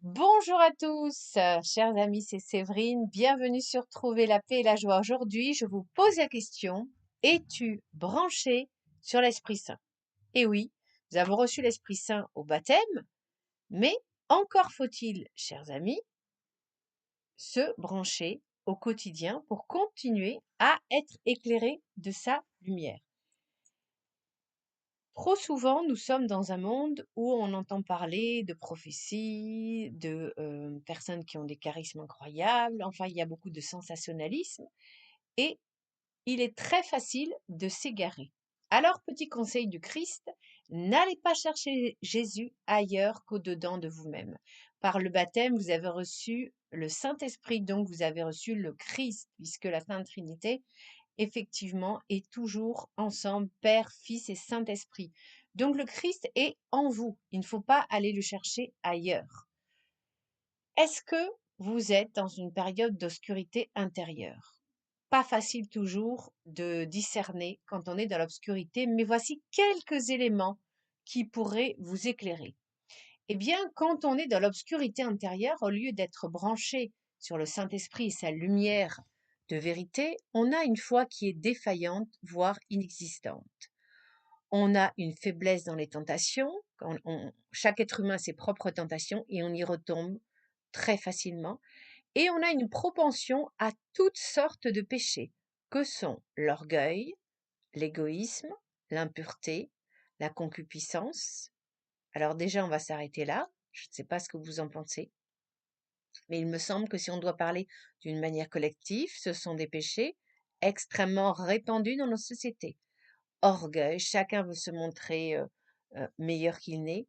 Bonjour à tous, chers amis, c'est Séverine. Bienvenue sur Trouver la paix et la joie. Aujourd'hui, je vous pose la question, es-tu branché sur l'Esprit Saint? Eh oui, nous avons reçu l'Esprit Saint au baptême, mais encore faut-il, chers amis, se brancher au quotidien pour continuer à être éclairé de sa lumière. Trop souvent, nous sommes dans un monde où on entend parler de prophéties, de personnes qui ont des charismes incroyables. Enfin, il y a beaucoup de sensationnalisme et il est très facile de s'égarer. Alors, petit conseil du Christ, n'allez pas chercher Jésus ailleurs qu'au-dedans de vous-même. Par le baptême, vous avez reçu le Saint-Esprit, donc vous avez reçu le Christ, puisque la Sainte Trinité effectivement, est toujours ensemble, Père, Fils et Saint-Esprit. Donc le Christ est en vous. Il ne faut pas aller le chercher ailleurs. Est-ce que vous êtes dans une période d'obscurité intérieure? Pas facile toujours de discerner quand on est dans l'obscurité, mais voici quelques éléments qui pourraient vous éclairer. Eh bien, quand on est dans l'obscurité intérieure, au lieu d'être branché sur le Saint-Esprit et sa lumière de vérité, on a une foi qui est défaillante, voire inexistante. On a une faiblesse dans les tentations. Chaque être humain a ses propres tentations et on y retombe très facilement. Et on a une propension à toutes sortes de péchés, que sont l'orgueil, l'égoïsme, l'impureté, la concupiscence. Alors déjà, on va s'arrêter là. Je ne sais pas ce que vous en pensez, mais il me semble que si on doit parler d'une manière collective, ce sont des péchés extrêmement répandus dans nos sociétés. Orgueil, chacun veut se montrer meilleur qu'il n'est.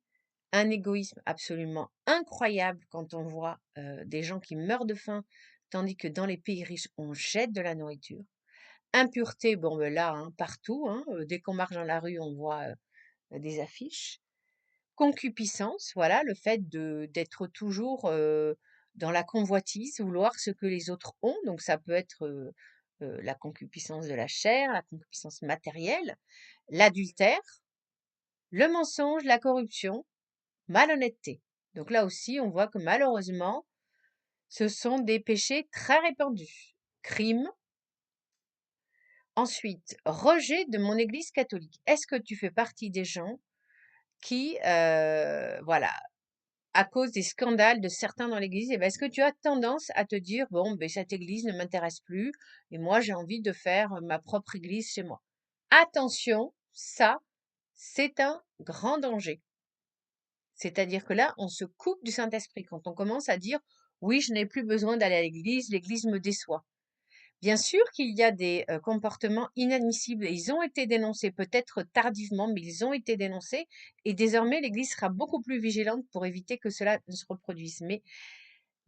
Un égoïsme absolument incroyable quand on voit des gens qui meurent de faim, tandis que dans les pays riches, on jette de la nourriture. Impureté, bon ben là, hein, partout, hein, dès qu'on marche dans la rue, on voit des affiches. Concupiscence, voilà, le fait d'être toujours, dans la convoitise, vouloir ce que les autres ont, donc ça peut être, la concupiscence de la chair, la concupiscence matérielle, l'adultère, le mensonge, la corruption, malhonnêteté. Donc là aussi, on voit que malheureusement, ce sont des péchés très répandus. Crime. Ensuite, rejet de mon Église catholique. Est-ce que tu fais partie des gens qui, voilà, à cause des scandales de certains dans l'église, eh ben, est-ce que tu as tendance à te dire, bon, ben, cette église ne m'intéresse plus et moi, j'ai envie de faire ma propre église chez moi. Attention, ça, c'est un grand danger. C'est-à-dire que là, on se coupe du Saint-Esprit quand on commence à dire, oui, je n'ai plus besoin d'aller à l'église me déçoit. Bien sûr qu'il y a des comportements inadmissibles et ils ont été dénoncés peut-être tardivement, mais ils ont été dénoncés et désormais l'Église sera beaucoup plus vigilante pour éviter que cela ne se reproduise. Mais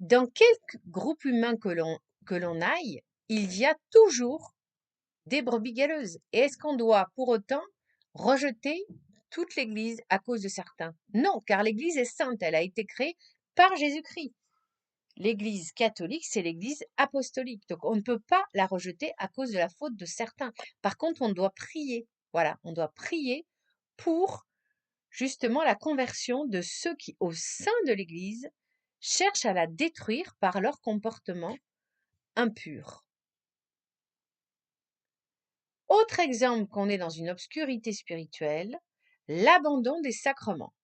dans quelque groupe humain que l'on aille, il y a toujours des brebis galeuses. Et est-ce qu'on doit pour autant rejeter toute l'Église à cause de certains? Non, car l'Église est sainte, elle a été créée par Jésus-Christ. L'Église catholique, c'est l'Église apostolique. Donc, on ne peut pas la rejeter à cause de la faute de certains. Par contre, on doit prier. Voilà, on doit prier pour justement la conversion de ceux qui, au sein de l'Église, cherchent à la détruire par leur comportement impur. Autre exemple qu'on est dans une obscurité spirituelle, l'abandon des sacrements.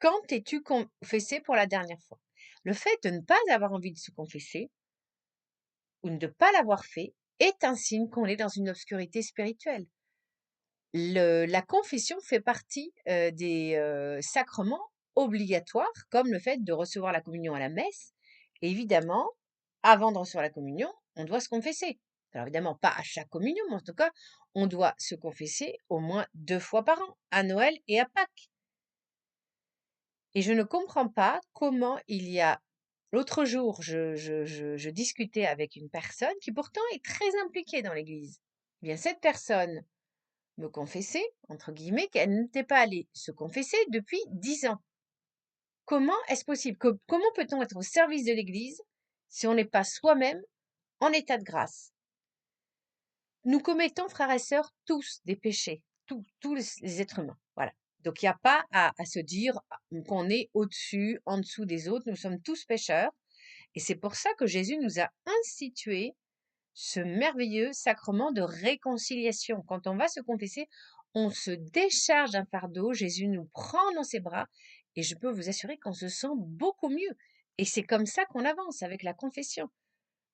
Quand t'es-tu confessé pour la dernière fois? Le fait de ne pas avoir envie de se confesser, ou de ne pas l'avoir fait est un signe qu'on est dans une obscurité spirituelle. La confession fait partie des sacrements obligatoires, comme le fait de recevoir la communion à la messe. Et évidemment, avant de recevoir la communion, on doit se confesser. Alors évidemment, pas à chaque communion, mais en tout cas, on doit se confesser au moins 2 fois par an, à Noël et à Pâques. Et je ne comprends pas comment il y a. L'autre jour, je discutais avec une personne qui pourtant est très impliquée dans l'Église. Eh bien, cette personne me confessait, entre guillemets, qu'elle n'était pas allée se confesser depuis 10 ans. Comment est-ce possible? Comment peut-on être au service de l'Église si on n'est pas soi-même en état de grâce? Nous commettons, frères et sœurs, tous des péchés, tous les êtres humains. Voilà. Donc, il n'y a pas à se dire qu'on est au-dessus, en dessous des autres. Nous sommes tous pécheurs. Et c'est pour ça que Jésus nous a institué ce merveilleux sacrement de réconciliation. Quand on va se confesser, on se décharge d'un fardeau, Jésus nous prend dans ses bras et je peux vous assurer qu'on se sent beaucoup mieux. Et c'est comme ça qu'on avance avec la confession.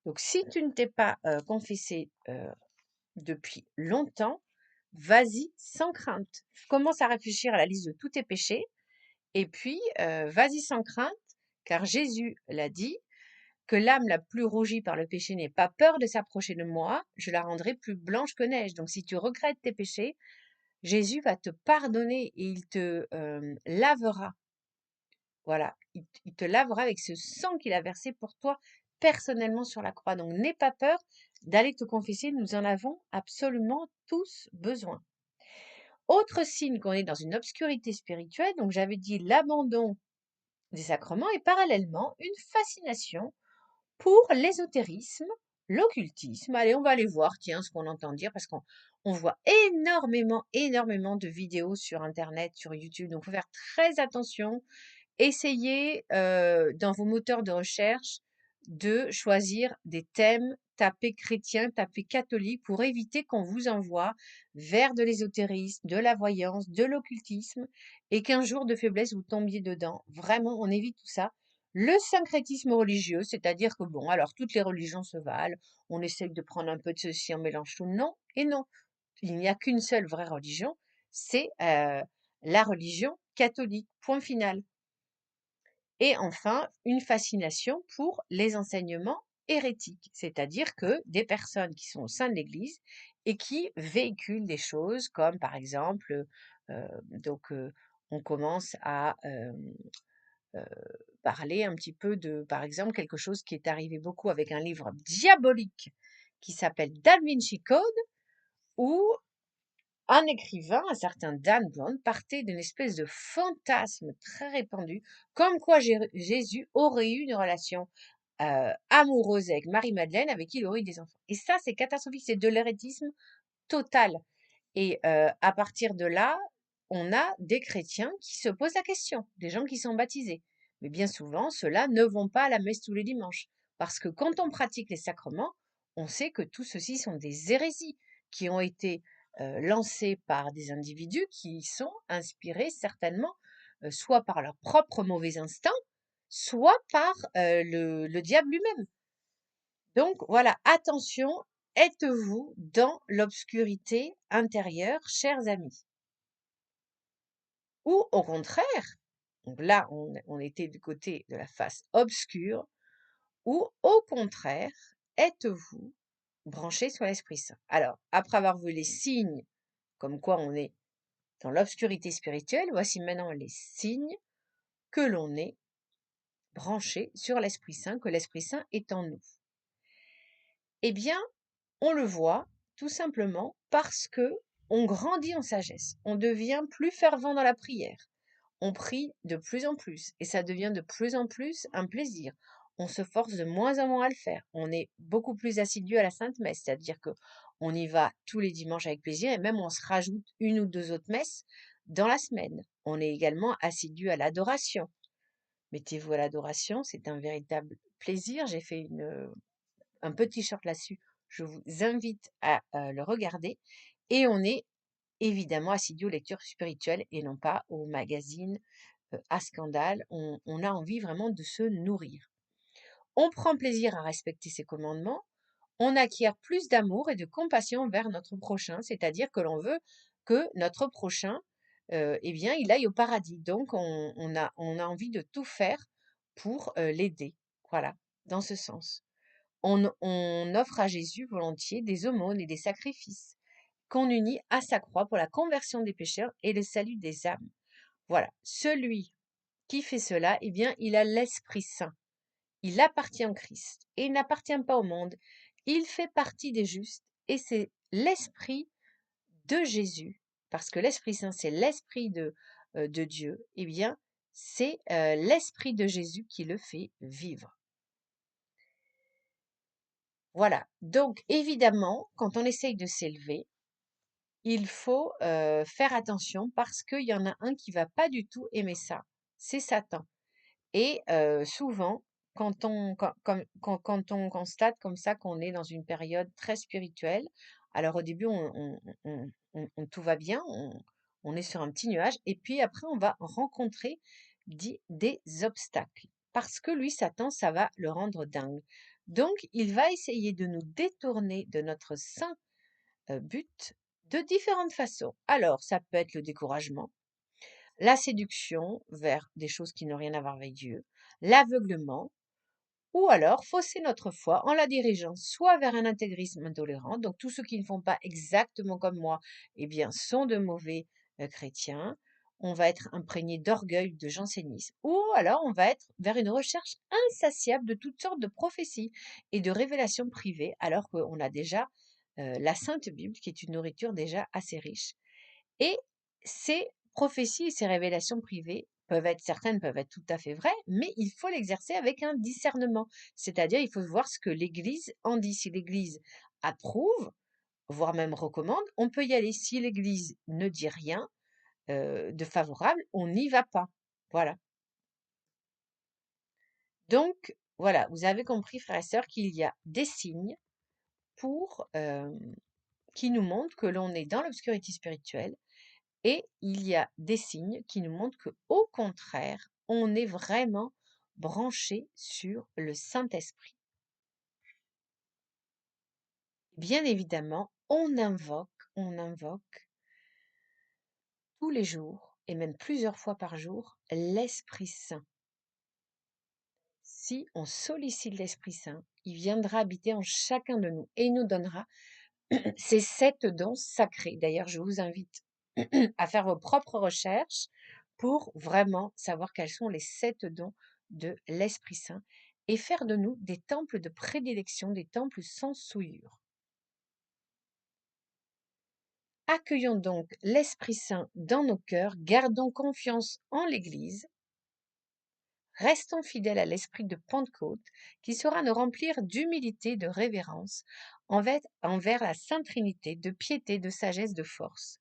Donc si tu ne t'es pas confessé depuis longtemps, vas-y sans crainte. Commence à réfléchir à la liste de tous tes péchés et puis vas-y sans crainte, car Jésus l'a dit, que l'âme la plus rougie par le péché n'ait pas peur de s'approcher de moi, je la rendrai plus blanche que neige. Donc si tu regrettes tes péchés, Jésus va te pardonner et il te lavera. Voilà, il te lavera avec ce sang qu'il a versé pour toi personnellement sur la croix. Donc n'aie pas peur d'aller te confesser, nous en avons absolument tous besoin. Autre signe qu'on est dans une obscurité spirituelle, donc j'avais dit l'abandon des sacrements et parallèlement une fascination pour l'ésotérisme, l'occultisme. Allez, on va aller voir, tiens, ce qu'on entend dire, parce qu'on voit énormément de vidéos sur Internet, sur YouTube. Donc, il faut faire très attention. Essayez, dans vos moteurs de recherche, de choisir des thèmes, tapez chrétien, tapez catholique, pour éviter qu'on vous envoie vers de l'ésotérisme, de la voyance, de l'occultisme, et qu'un jour de faiblesse vous tombiez dedans. Vraiment, on évite tout ça. Le syncrétisme religieux, c'est-à-dire que bon, alors toutes les religions se valent, on essaye de prendre un peu de ceci, on mélange tout. Non et non. Il n'y a qu'une seule vraie religion, c'est la religion catholique. Point final. Et enfin, une fascination pour les enseignements hérétiques, c'est-à-dire que des personnes qui sont au sein de l'Église et qui véhiculent des choses comme par exemple, on commence à parler un petit peu de, par exemple, quelque chose qui est arrivé beaucoup avec un livre diabolique qui s'appelle Da Vinci Code, où un écrivain, un certain Dan Brown, partait d'une espèce de fantasme très répandu, comme quoi Jésus aurait eu une relation amoureuse avec Marie-Madeleine, avec qui il aurait eu des enfants. Et ça, c'est catastrophique, c'est de l'hérétisme total. Et à partir de là, on a des chrétiens qui se posent la question, des gens qui sont baptisés. Mais bien souvent, ceux-là ne vont pas à la messe tous les dimanches. Parce que quand on pratique les sacrements, on sait que tout ceci sont des hérésies qui ont été lancées par des individus qui sont inspirés certainement soit par leur propre mauvais instinct, soit par le diable lui-même. Donc voilà, attention, êtes-vous dans l'obscurité intérieure, chers amis? Ou au contraire, donc là on était du côté de la face obscure, ou au contraire, êtes-vous branché sur l'Esprit Saint? Alors, après avoir vu les signes comme quoi on est dans l'obscurité spirituelle, voici maintenant les signes que l'on est branché sur l'Esprit Saint, que l'Esprit Saint est en nous. Eh bien, on le voit tout simplement parce que on grandit en sagesse, on devient plus fervent dans la prière, on prie de plus en plus et ça devient de plus en plus un plaisir. On se force de moins en moins à le faire. On est beaucoup plus assidu à la Sainte Messe, c'est-à-dire que on y va tous les dimanches avec plaisir et même on se rajoute une ou deux autres messes dans la semaine. On est également assidu à l'adoration. Mettez-vous à l'adoration, c'est un véritable plaisir. J'ai fait un petit short là-dessus. Je vous invite à le regarder. Et on est évidemment assidu aux lectures spirituelles et non pas aux magazines à scandale. On a envie vraiment de se nourrir. On prend plaisir à respecter ses commandements. On acquiert plus d'amour et de compassion vers notre prochain, c'est-à-dire que l'on veut que notre prochain, eh bien, il aille au paradis. Donc, on a envie de tout faire pour l'aider. Voilà, dans ce sens. On offre à Jésus volontiers des aumônes et des sacrifices qu'on unit à sa croix pour la conversion des pécheurs et le salut des âmes. Voilà, celui qui fait cela, eh bien, il a l'Esprit Saint. Il appartient au Christ et il n'appartient pas au monde. Il fait partie des justes et c'est l'Esprit de Jésus, parce que l'Esprit Saint, c'est l'Esprit de Dieu, eh bien, c'est l'Esprit de Jésus qui le fait vivre. Voilà. Donc, évidemment, quand on essaye de s'élever, il faut faire attention parce qu'il y en a un qui va pas du tout aimer ça. C'est Satan. Et souvent, quand on constate comme ça qu'on est dans une période très spirituelle, alors au début, tout va bien, on est sur un petit nuage, et puis après, on va rencontrer des obstacles. Parce que lui, Satan, ça va le rendre dingue. Donc, il va essayer de nous détourner de notre saint but de différentes façons. Alors, ça peut être le découragement, la séduction vers des choses qui n'ont rien à voir avec Dieu, l'aveuglement, ou alors fausser notre foi en la dirigeant soit vers un intégrisme intolérant, donc tous ceux qui ne font pas exactement comme moi, eh bien, sont de mauvais chrétiens. On va être imprégné d'orgueil, de jansénisme, ou alors on va être vers une recherche insatiable de toutes sortes de prophéties et de révélations privées, alors qu'on a déjà la Sainte Bible, qui est une nourriture déjà assez riche. Et ces prophéties et ces révélations privées certaines peuvent être tout à fait vraies, mais il faut l'exercer avec un discernement. C'est-à-dire, il faut voir ce que l'Église en dit. Si l'Église approuve, voire même recommande, on peut y aller. Si l'Église ne dit rien de favorable, on n'y va pas. Voilà. Donc, voilà, vous avez compris, frères et sœurs, qu'il y a des signes qui nous montrent que l'on est dans l'obscurité spirituelle. Et il y a des signes qui nous montrent que, au contraire, on est vraiment branché sur le Saint-Esprit. Bien évidemment, on invoque tous les jours, et même plusieurs fois par jour, l'Esprit Saint. Si on sollicite l'Esprit Saint, il viendra habiter en chacun de nous et il nous donnera ces 7 dons sacrés. D'ailleurs, je vous invite à faire vos propres recherches pour vraiment savoir quels sont les 7 dons de l'Esprit Saint et faire de nous des temples de prédilection, des temples sans souillure. Accueillons donc l'Esprit Saint dans nos cœurs, gardons confiance en l'Église, restons fidèles à l'esprit de Pentecôte qui saura nous remplir d'humilité, de révérence envers la Sainte Trinité, de piété, de sagesse, de force.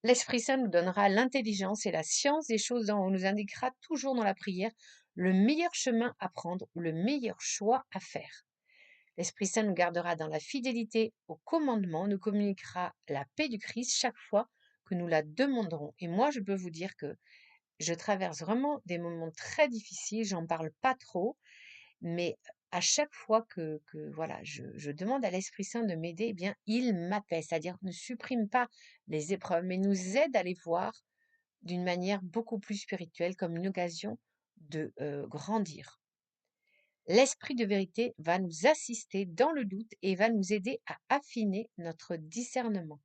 L'Esprit Saint nous donnera l'intelligence et la science des choses dont on nous indiquera toujours dans la prière le meilleur chemin à prendre ou le meilleur choix à faire. L'Esprit Saint nous gardera dans la fidélité au commandement, nous communiquera la paix du Christ chaque fois que nous la demanderons. Et moi, je peux vous dire que je traverse vraiment des moments très difficiles, j'en parle pas trop, mais à chaque fois que voilà, je demande à l'Esprit Saint de m'aider, eh bien, il m'apaise, c'est-à-dire ne supprime pas les épreuves, mais nous aide à les voir d'une manière beaucoup plus spirituelle, comme une occasion de grandir. L'Esprit de vérité va nous assister dans le doute et va nous aider à affiner notre discernement.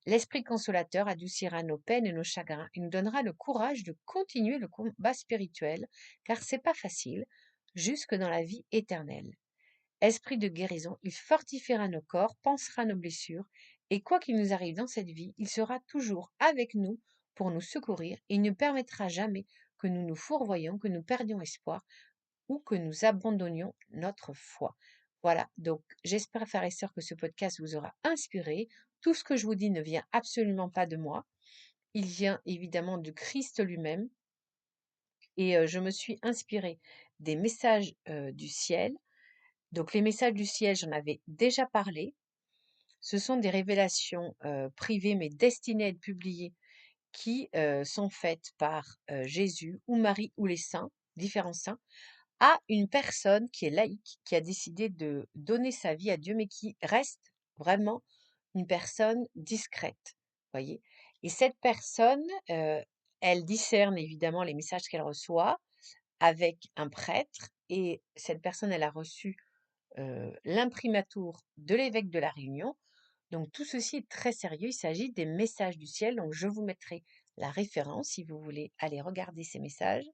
L'Esprit consolateur adoucira nos peines et nos chagrins et nous donnera le courage de continuer le combat spirituel, car c'est pas facile, jusque dans la vie éternelle. Esprit de guérison, il fortifiera nos corps, pansera nos blessures, et quoi qu'il nous arrive dans cette vie, il sera toujours avec nous pour nous secourir, et il ne permettra jamais que nous nous fourvoyions, que nous perdions espoir, ou que nous abandonnions notre foi. Voilà, donc j'espère, frères et sœurs, que ce podcast vous aura inspiré. Tout ce que je vous dis ne vient absolument pas de moi. Il vient évidemment du Christ lui-même. Et je me suis inspirée des messages du ciel. Donc les messages du ciel, j'en avais déjà parlé. Ce sont des révélations privées mais destinées à être publiées qui sont faites par Jésus ou Marie ou les saints, différents saints, à une personne qui est laïque, qui a décidé de donner sa vie à Dieu, mais qui reste vraiment une personne discrète, voyez. Et cette personne, elle discerne évidemment les messages qu'elle reçoit avec un prêtre, et cette personne, elle a reçu l'imprimatur de l'évêque de la Réunion. Donc tout ceci est très sérieux, il s'agit des messages du ciel, donc je vous mettrai la référence si vous voulez aller regarder ces messages.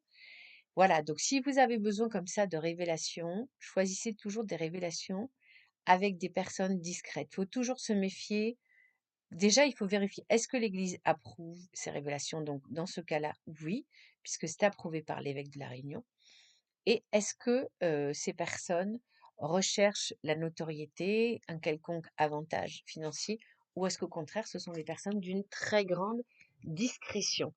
Voilà, donc si vous avez besoin comme ça de révélations, choisissez toujours des révélations avec des personnes discrètes. Il faut toujours se méfier. Déjà, il faut vérifier, est-ce que l'Église approuve ces révélations? Donc, dans ce cas-là, oui, puisque c'est approuvé par l'évêque de la Réunion. Et est-ce que ces personnes recherchent la notoriété, un quelconque avantage financier? ou est-ce qu'au contraire, ce sont des personnes d'une très grande discrétion?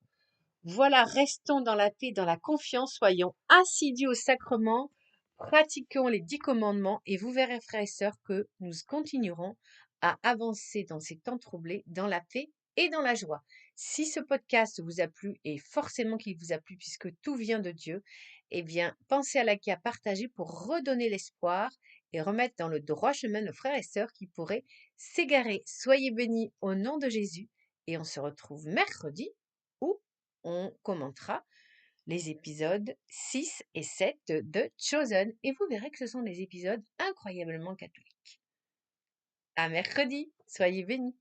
Voilà, restons dans la paix, dans la confiance, soyons assidus au sacrement, pratiquons les 10 commandements et vous verrez, frères et sœurs, que nous continuerons à avancer dans ces temps troublés, dans la paix et dans la joie. Si ce podcast vous a plu, et forcément qu'il vous a plu puisque tout vient de Dieu, eh bien, pensez à liker, à partager pour redonner l'espoir et remettre dans le droit chemin nos frères et sœurs qui pourraient s'égarer. Soyez bénis au nom de Jésus et on se retrouve mercredi où on commentera les épisodes 6 et 7 de Chosen et vous verrez que ce sont des épisodes incroyablement catholiques. À mercredi, soyez bénis.